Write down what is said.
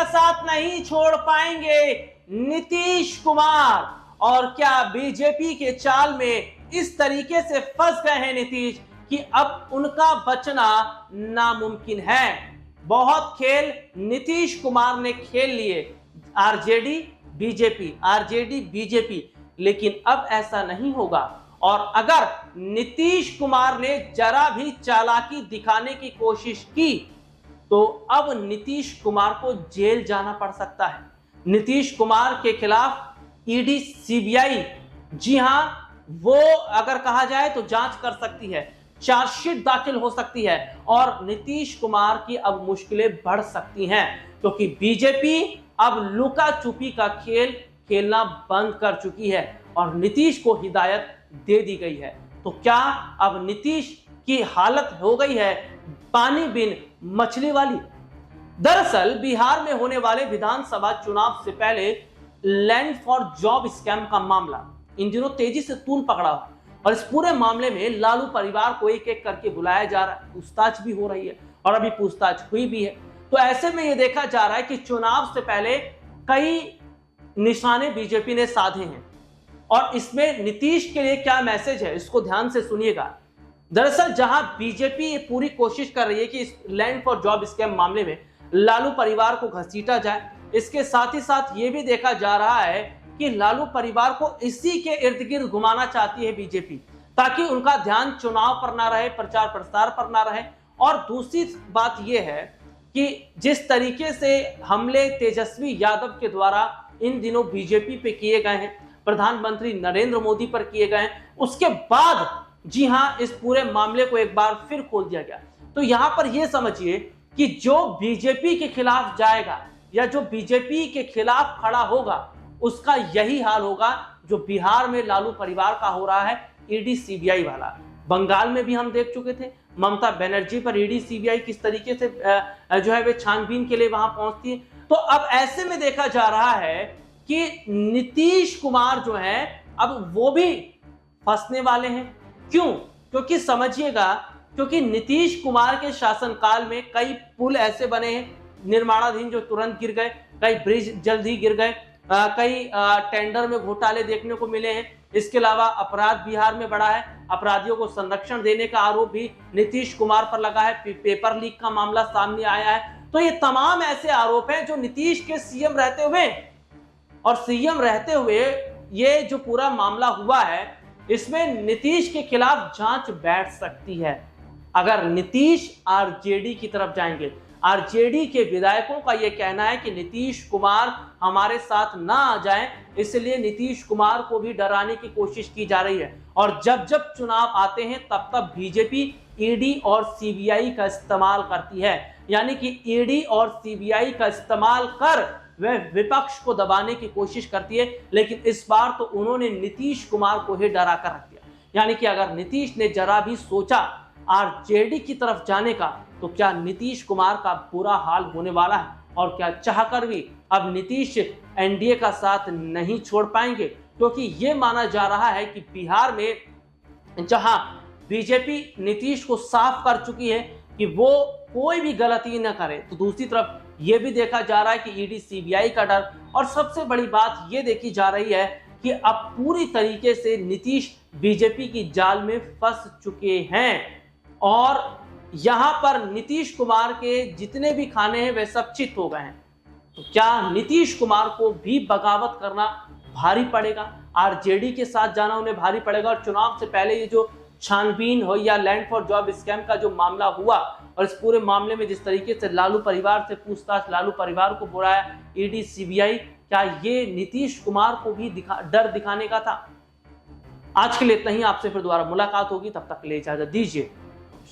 साथ नहीं छोड़ पाएंगे नीतीश कुमार। और क्या बीजेपी के चाल में इस तरीके से फंस गए हैं नीतीश कि अब उनका बचना नामुमकिन है। बहुत खेल नीतीश कुमार ने खेल लिए, आरजेडी बीजेपी, लेकिन अब ऐसा नहीं होगा। और अगर नीतीश कुमार ने जरा भी चालाकी दिखाने की कोशिश की तो अब नीतीश कुमार को जेल जाना पड़ सकता है। नीतीश कुमार के खिलाफ ईडी सीबीआई, जी हां, वो अगर कहा जाए तो जांच कर सकती है, चार्जशीट दाखिल हो सकती है और नीतीश कुमार की अब मुश्किलें बढ़ सकती हैं, क्योंकि बीजेपी अब लुका छुपी का खेल खेलना बंद कर चुकी है और नीतीश को हिदायत दे दी गई है। तो क्या अब नीतीश की हालत हो गई है पानी बिन मछली वाली? दरअसल बिहार में होने वाले विधानसभा चुनाव से पहले लैंड फॉर जॉब स्कैम का मामला इन दिनों तेजी से तूल पकड़ा है और इस पूरे मामले में लालू परिवार को एक एक करके बुलाया जा रहा है, पूछताछ भी हो रही है और अभी पूछताछ हुई भी है। तो ऐसे में यह देखा जा रहा है कि चुनाव से पहले कई निशाने बीजेपी ने साधे हैं और इसमें नीतीश के लिए क्या मैसेज है, इसको ध्यान से सुनिएगा। दरअसल जहां बीजेपी ये पूरी कोशिश कर रही है कि इस लैंड फॉर जॉब स्कैम मामले में लालू परिवार को घसीटा जाए, इसके साथ ही साथ ये भी देखा जा रहा है कि लालू परिवार को इसी के इर्द गिर्द घुमाना चाहती है बीजेपी, ताकि उनका ध्यान चुनाव पर ना रहे, प्रचार प्रसार पर ना रहे। और दूसरी बात यह है कि जिस तरीके से हमले तेजस्वी यादव के द्वारा इन दिनों बीजेपी पे किए गए हैं, प्रधानमंत्री नरेंद्र मोदी पर किए गए हैं, उसके बाद जी हां इस पूरे मामले को एक बार फिर खोल दिया गया। तो यहां पर यह समझिए कि जो बीजेपी के खिलाफ जाएगा या जो बीजेपी के खिलाफ खड़ा होगा उसका यही हाल होगा जो बिहार में लालू परिवार का हो रहा है, ईडी सीबीआई वाला। बंगाल में भी हम देख चुके थे ममता बनर्जी पर ईडी सीबीआई किस तरीके से जो है वे छानबीन के लिए वहां पहुंचती है। तो अब ऐसे में देखा जा रहा है कि नीतीश कुमार जो है अब वो भी फंसने वाले हैं। क्यों? क्योंकि समझिएगा, क्योंकि नीतीश कुमार के शासनकाल में कई पुल ऐसे बने हैं निर्माणाधीन जो तुरंत गिर गए, कई ब्रिज जल्द ही गिर गए, कई टेंडर में घोटाले देखने को मिले हैं। इसके अलावा अपराध बिहार में बढ़ा है, अपराधियों को संरक्षण देने का आरोप भी नीतीश कुमार पर लगा है, पेपर लीक का मामला सामने आया है। तो ये तमाम ऐसे आरोप हैं जो नीतीश के सीएम रहते हुए और सीएम रहते हुए ये जो पूरा मामला हुआ है इसमें नीतीश के खिलाफ जांच बैठ सकती है। अगर नीतीश आरजेडी की तरफ जाएंगे, आरजेडी के विधायकों का यह कहना है कि नीतीश कुमार हमारे साथ ना आ जाएं, इसलिए नीतीश कुमार को भी डराने की कोशिश की जा रही है। और जब जब चुनाव आते हैं तब तब बीजेपी ईडी और सीबीआई का इस्तेमाल करती है, यानी कि ईडी और सीबीआई का इस्तेमाल कर वह विपक्ष को दबाने की कोशिश करती है। लेकिन इस बार तो उन्होंने नीतीश कुमार को ही डरा कर रख दिया, यानी कि अगर नीतीश ने जरा भी सोचा आरजेडी की तरफ जाने का तो क्या नीतीश कुमार का बुरा हाल होने वाला है। और क्या चाहकर भी अब नीतीश एनडीए का साथ नहीं छोड़ पाएंगे, क्योंकि यह माना जा रहा है कि बिहार में जहां बीजेपी नीतीश को साफ कर चुकी है कि वो कोई भी गलती न करे, तो दूसरी तरफ यह भी देखा जा रहा है कि ईडी सीबीआई का डर। और सबसे बड़ी बात यह देखी जा रही है कि अब पूरी तरीके से नीतीश बीजेपी की जाल में फंस चुके हैं और यहां पर नीतीश कुमार के जितने भी खाने हैं वे सब चित हो गए हैं। तो क्या नीतीश कुमार को भी बगावत करना भारी पड़ेगा, आरजेडी के साथ जाना उन्हें भारी पड़ेगा। और चुनाव से पहले ये जो छानबीन हो या लैंड फॉर जॉब स्कैम का जो मामला हुआ और इस पूरे मामले में जिस तरीके से लालू परिवार से पूछताछ, लालू परिवार को बुलाया ईडी सीबीआई, क्या ये नीतीश कुमार को भी डर दिखाने का था? आज के लिए इतना ही, आपसे फिर दोबारा मुलाकात होगी, तब तक के लिए इजाजत दीजिए।